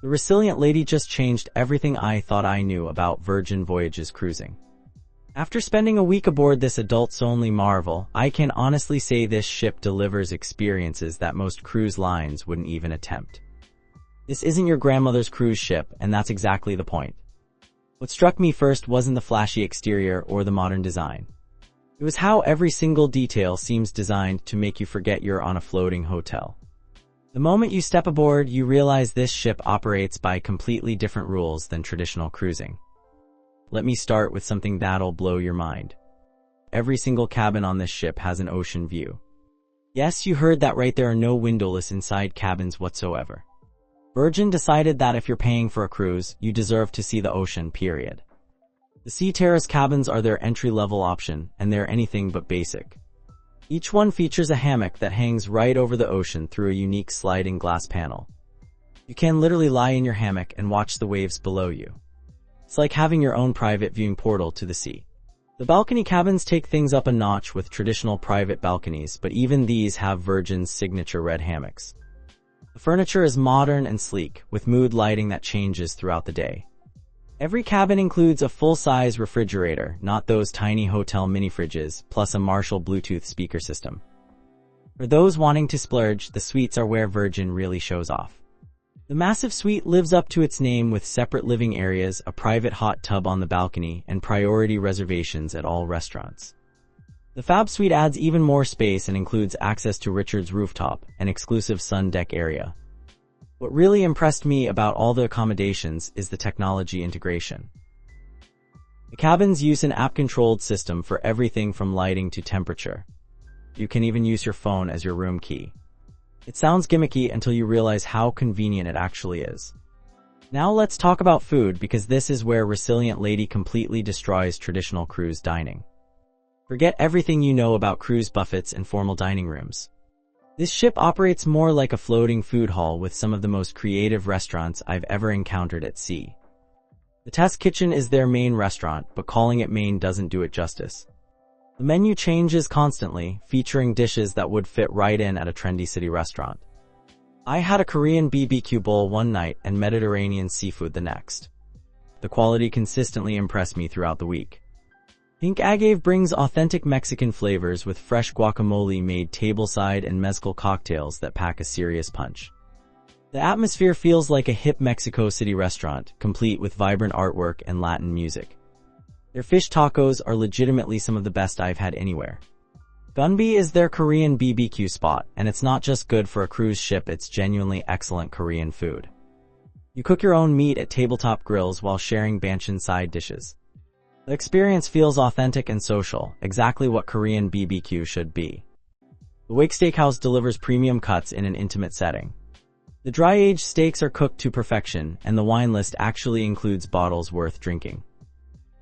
The resilient lady just changed everything I thought I knew about Virgin Voyages cruising. After spending a week aboard this adults-only marvel, I can honestly say this ship delivers experiences that most cruise lines wouldn't even attempt. This isn't your grandmother's cruise ship, and that's exactly the point. What struck me first wasn't the flashy exterior or the modern design. It was how every single detail seems designed to make you forget you're on a floating hotel. The moment you step aboard, you realize this ship operates by completely different rules than traditional cruising. Let me start with something that'll blow your mind. Every single cabin on this ship has an ocean view. Yes, you heard that right, there are no windowless inside cabins whatsoever. Virgin decided that if you're paying for a cruise, you deserve to see the ocean, period. The Terrace cabins are their entry-level option, and they're anything but basic. Each one features a hammock that hangs right over the ocean through a unique sliding glass panel. You can literally lie in your hammock and watch the waves below you. It's like having your own private viewing portal to the sea. The balcony cabins take things up a notch with traditional private balconies, but even these have Virgin's signature red hammocks. The furniture is modern and sleek, with mood lighting that changes throughout the day. Every cabin includes a full-size refrigerator, not those tiny hotel mini-fridges, plus a Marshall Bluetooth speaker system. For those wanting to splurge, the suites are where Virgin really shows off. The massive suite lives up to its name with separate living areas, a private hot tub on the balcony, and priority reservations at all restaurants. The Fab Suite adds even more space and includes access to Richard's rooftop, an exclusive sun deck area. What really impressed me about all the accommodations is the technology integration. The cabins use an app-controlled system for everything from lighting to temperature. You can even use your phone as your room key. It sounds gimmicky until you realize how convenient it actually is. Now let's talk about food, because this is where Resilient Lady completely destroys traditional cruise dining. Forget everything you know about cruise buffets and formal dining rooms. This ship operates more like a floating food hall with some of the most creative restaurants I've ever encountered at sea. The test kitchen is their main restaurant, but calling it main doesn't do it justice. The menu changes constantly, featuring dishes that would fit right in at a trendy city restaurant. I had a Korean BBQ bowl one night and Mediterranean seafood the next. The quality consistently impressed me throughout the week. Pink Agave brings authentic Mexican flavors with fresh guacamole made tableside and mezcal cocktails that pack a serious punch. The atmosphere feels like a hip Mexico City restaurant, complete with vibrant artwork and Latin music. Their fish tacos are legitimately some of the best I've had anywhere. Gunbae is their Korean BBQ spot, and it's not just good for a cruise ship, it's genuinely excellent Korean food. You cook your own meat at tabletop grills while sharing banchan side dishes. The experience feels authentic and social, exactly what Korean BBQ should be. The Wake Steakhouse delivers premium cuts in an intimate setting. The dry-aged steaks are cooked to perfection, and the wine list actually includes bottles worth drinking.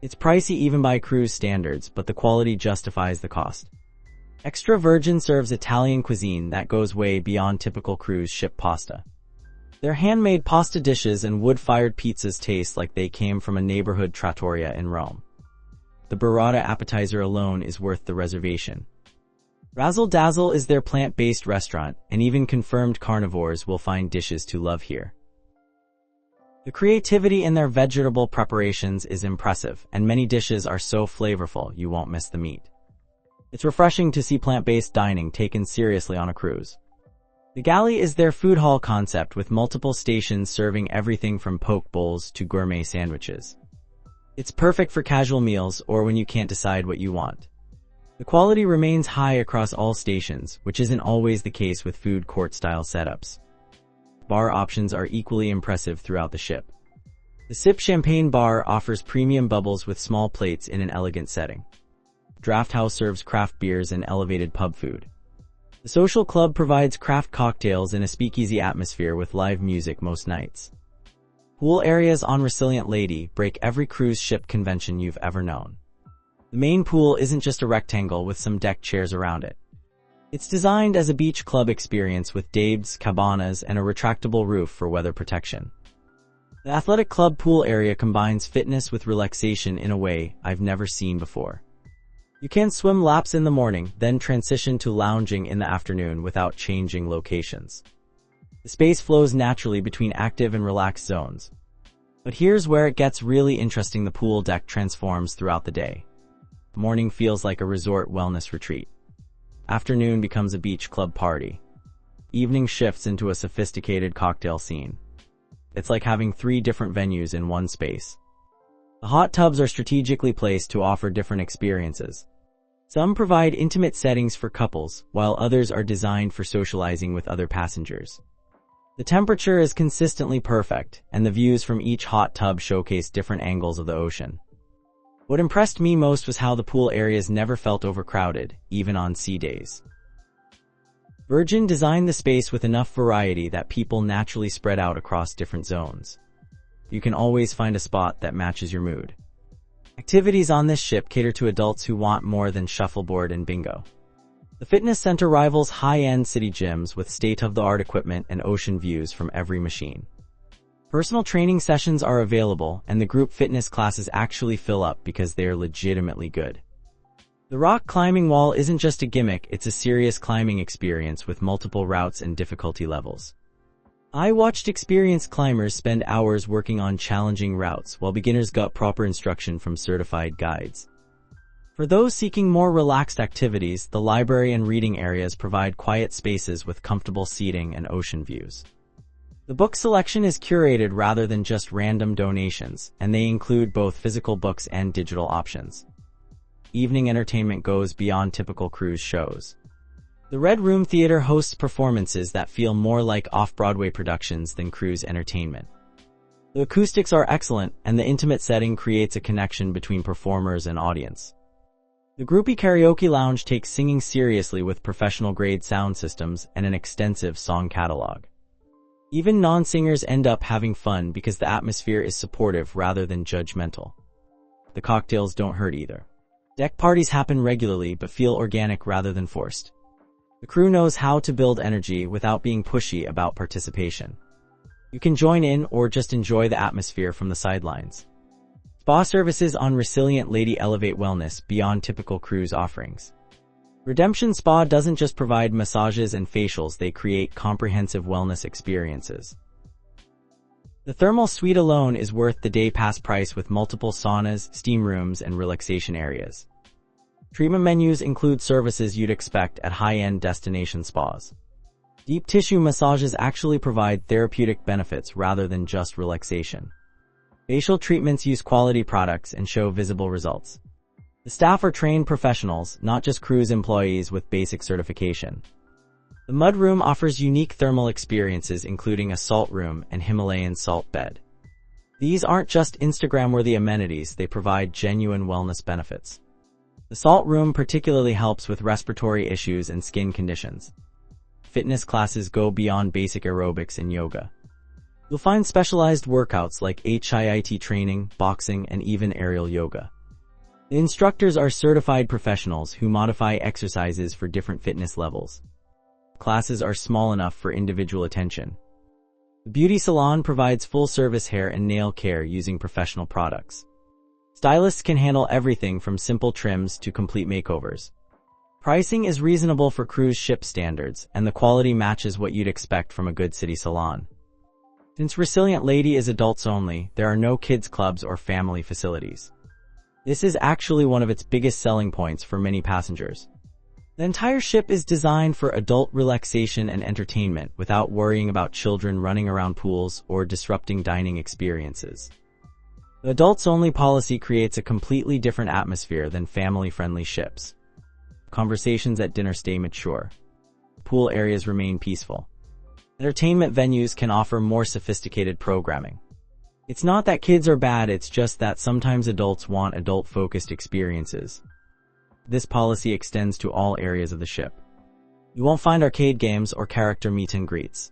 It's pricey even by cruise standards, but the quality justifies the cost. Extra Virgin serves Italian cuisine that goes way beyond typical cruise ship pasta. Their handmade pasta dishes and wood-fired pizzas taste like they came from a neighborhood trattoria in Rome. The burrata appetizer alone is worth the reservation. Razzle Dazzle is their plant-based restaurant, and even confirmed carnivores will find dishes to love here. The creativity in their vegetable preparations is impressive, and many dishes are so flavorful you won't miss the meat. It's refreshing to see plant-based dining taken seriously on a cruise. The galley is their food hall concept with multiple stations serving everything from poke bowls to gourmet sandwiches. It's perfect for casual meals or when you can't decide what you want. The quality remains high across all stations, which isn't always the case with food court-style setups. Bar options are equally impressive throughout the ship. The Sip Champagne Bar offers premium bubbles with small plates in an elegant setting. Draft House serves craft beers and elevated pub food. The Social Club provides craft cocktails in a speakeasy atmosphere with live music most nights. Pool areas on Resilient Lady break every cruise ship convention you've ever known. The main pool isn't just a rectangle with some deck chairs around it. It's designed as a beach club experience with dabs, cabanas, and a retractable roof for weather protection. The Athletic Club pool area combines fitness with relaxation in a way I've never seen before. You can swim laps in the morning, then transition to lounging in the afternoon without changing locations. The space flows naturally between active and relaxed zones. But here's where it gets really interesting. The pool deck transforms throughout the day. Morning feels like a resort wellness retreat. Afternoon becomes a beach club party. Evening shifts into a sophisticated cocktail scene. It's like having 3 different venues in one space. The hot tubs are strategically placed to offer different experiences. Some provide intimate settings for couples, while others are designed for socializing with other passengers. The temperature is consistently perfect, and the views from each hot tub showcase different angles of the ocean. What impressed me most was how the pool areas never felt overcrowded, even on sea days. Virgin designed the space with enough variety that people naturally spread out across different zones. You can always find a spot that matches your mood. Activities on this ship cater to adults who want more than shuffleboard and bingo. The fitness center rivals high-end city gyms with state-of-the-art equipment and ocean views from every machine. Personal training sessions are available, and the group fitness classes actually fill up because they are legitimately good. The rock climbing wall isn't just a gimmick, it's a serious climbing experience with multiple routes and difficulty levels. I watched experienced climbers spend hours working on challenging routes, while beginners got proper instruction from certified guides. For those seeking more relaxed activities, the library and reading areas provide quiet spaces with comfortable seating and ocean views. The book selection is curated rather than just random donations, and they include both physical books and digital options. Evening entertainment goes beyond typical cruise shows. The Red Room Theater hosts performances that feel more like off-Broadway productions than cruise entertainment. The acoustics are excellent, and the intimate setting creates a connection between performers and audience. The Groupie Karaoke Lounge takes singing seriously with professional-grade sound systems and an extensive song catalog. Even non-singers end up having fun because the atmosphere is supportive rather than judgmental. The cocktails don't hurt either. Deck parties happen regularly but feel organic rather than forced. The crew knows how to build energy without being pushy about participation. You can join in or just enjoy the atmosphere from the sidelines. Spa services on Resilient Lady elevate wellness beyond typical cruise offerings. Redemption Spa doesn't just provide massages and facials, they create comprehensive wellness experiences. The thermal suite alone is worth the day pass price with multiple saunas, steam rooms, and relaxation areas. Treatment menus include services you'd expect at high-end destination spas. Deep tissue massages actually provide therapeutic benefits rather than just relaxation. Facial treatments use quality products and show visible results. The staff are trained professionals, not just cruise employees with basic certification. The Mud Room offers unique thermal experiences including a salt room and Himalayan salt bed. These aren't just Instagram-worthy amenities, they provide genuine wellness benefits. The salt room particularly helps with respiratory issues and skin conditions. Fitness classes go beyond basic aerobics and yoga. You'll find specialized workouts like HIIT training, boxing, and even aerial yoga. The instructors are certified professionals who modify exercises for different fitness levels. Classes are small enough for individual attention. The beauty salon provides full-service hair and nail care using professional products. Stylists can handle everything from simple trims to complete makeovers. Pricing is reasonable for cruise ship standards, and the quality matches what you'd expect from a good city salon. Since Resilient Lady is adults only, there are no kids clubs or family facilities. This is actually one of its biggest selling points for many passengers. The entire ship is designed for adult relaxation and entertainment without worrying about children running around pools or disrupting dining experiences. The adults-only policy creates a completely different atmosphere than family-friendly ships. Conversations at dinner stay mature. Pool areas remain peaceful. Entertainment venues can offer more sophisticated programming. It's not that kids are bad, it's just that sometimes adults want adult-focused experiences. This policy extends to all areas of the ship. You won't find arcade games or character meet and greets.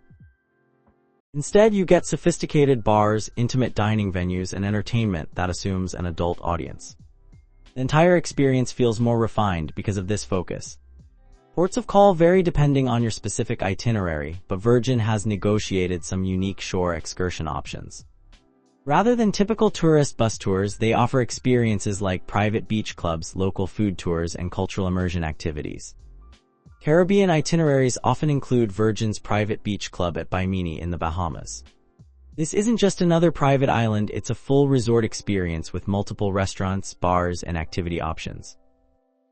Instead, you get sophisticated bars, intimate dining venues, and entertainment that assumes an adult audience. The entire experience feels more refined because of this focus. Ports of call vary depending on your specific itinerary, but Virgin has negotiated some unique shore excursion options. Rather than typical tourist bus tours, they offer experiences like private beach clubs, local food tours, and cultural immersion activities. Caribbean itineraries often include Virgin's private beach club at Bimini in the Bahamas. This isn't just another private island, it's a full resort experience with multiple restaurants, bars, and activity options.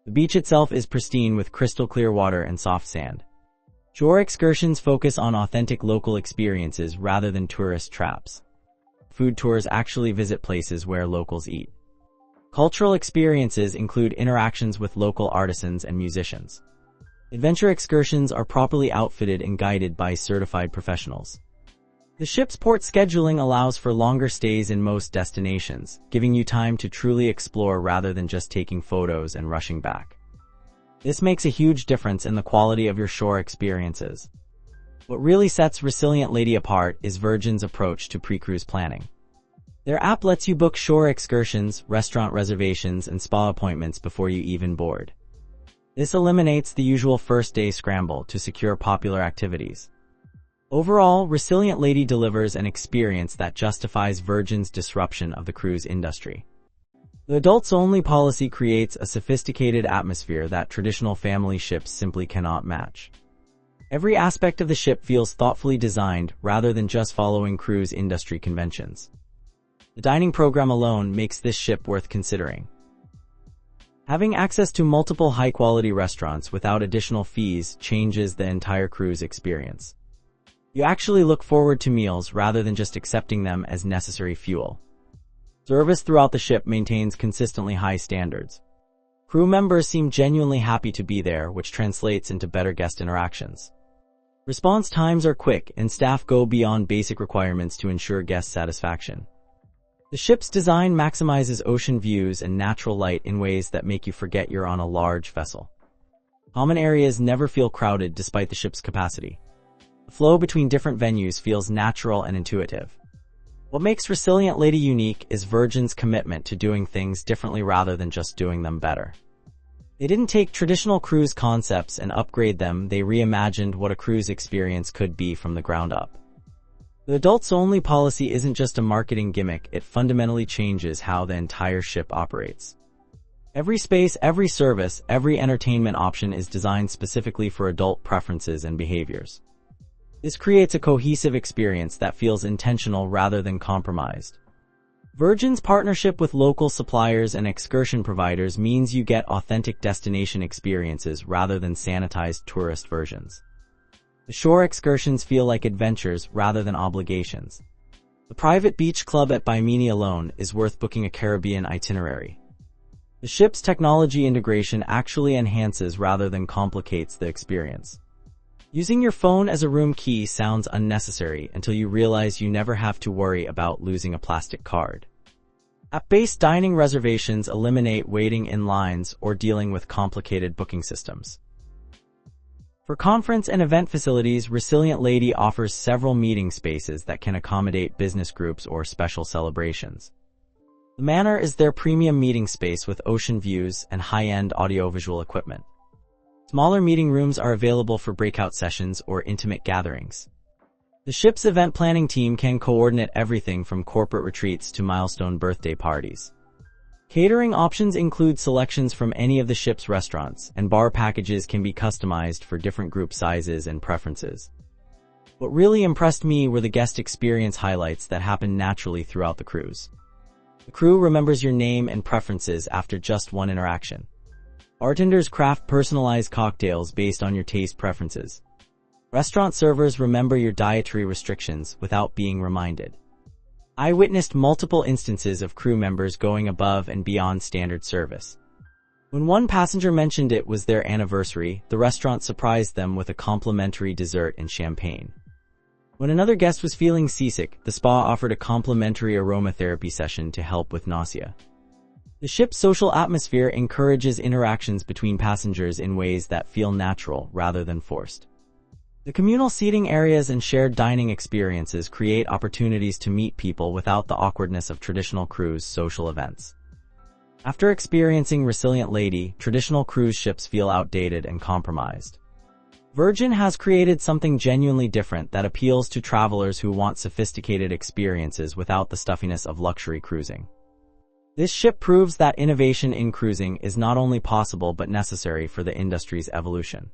The beach itself is pristine with crystal clear water and soft sand. Shore excursions focus on authentic local experiences rather than tourist traps. Food tours actually visit places where locals eat. Cultural experiences include interactions with local artisans and musicians. Adventure excursions are properly outfitted and guided by certified professionals. The ship's port scheduling allows for longer stays in most destinations, giving you time to truly explore rather than just taking photos and rushing back. This makes a huge difference in the quality of your shore experiences. What really sets Resilient Lady apart is Virgin's approach to pre-cruise planning. Their app lets you book shore excursions, restaurant reservations, and spa appointments before you even board. This eliminates the usual first-day scramble to secure popular activities. Overall, Resilient Lady delivers an experience that justifies Virgin's disruption of the cruise industry. The adults-only policy creates a sophisticated atmosphere that traditional family ships simply cannot match. Every aspect of the ship feels thoughtfully designed rather than just following cruise industry conventions. The dining program alone makes this ship worth considering. Having access to multiple high-quality restaurants without additional fees changes the entire cruise experience. You actually look forward to meals rather than just accepting them as necessary fuel. Service throughout the ship maintains consistently high standards. Crew members seem genuinely happy to be there, which translates into better guest interactions. Response times are quick, and staff go beyond basic requirements to ensure guest satisfaction. The ship's design maximizes ocean views and natural light in ways that make you forget you're on a large vessel. Common areas never feel crowded despite the ship's capacity. The flow between different venues feels natural and intuitive. What makes Resilient Lady unique is Virgin's commitment to doing things differently rather than just doing them better. They didn't take traditional cruise concepts and upgrade them, they reimagined what a cruise experience could be from the ground up. The adults-only policy isn't just a marketing gimmick, it fundamentally changes how the entire ship operates. Every space, every service, every entertainment option is designed specifically for adult preferences and behaviors. This creates a cohesive experience that feels intentional rather than compromised. Virgin's partnership with local suppliers and excursion providers means you get authentic destination experiences rather than sanitized tourist versions. The shore excursions feel like adventures rather than obligations. The private beach club at Bimini alone is worth booking a Caribbean itinerary. The ship's technology integration actually enhances rather than complicates the experience. Using your phone as a room key sounds unnecessary until you realize you never have to worry about losing a plastic card. App-based dining reservations eliminate waiting in lines or dealing with complicated booking systems. For conference and event facilities, Resilient Lady offers several meeting spaces that can accommodate business groups or special celebrations. The Manor is their premium meeting space with ocean views and high-end audiovisual equipment. Smaller meeting rooms are available for breakout sessions or intimate gatherings. The ship's event planning team can coordinate everything from corporate retreats to milestone birthday parties. Catering options include selections from any of the ship's restaurants, and bar packages can be customized for different group sizes and preferences. What really impressed me were the guest experience highlights that happen naturally throughout the cruise. The crew remembers your name and preferences after just one interaction. Bartenders craft personalized cocktails based on your taste preferences. Restaurant servers remember your dietary restrictions without being reminded. I witnessed multiple instances of crew members going above and beyond standard service. When one passenger mentioned it was their anniversary, the restaurant surprised them with a complimentary dessert and champagne. When another guest was feeling seasick, the spa offered a complimentary aromatherapy session to help with nausea. The ship's social atmosphere encourages interactions between passengers in ways that feel natural rather than forced. The communal seating areas and shared dining experiences create opportunities to meet people without the awkwardness of traditional cruise social events. After experiencing Resilient Lady, traditional cruise ships feel outdated and compromised. Virgin has created something genuinely different that appeals to travelers who want sophisticated experiences without the stuffiness of luxury cruising. This ship proves that innovation in cruising is not only possible but necessary for the industry's evolution.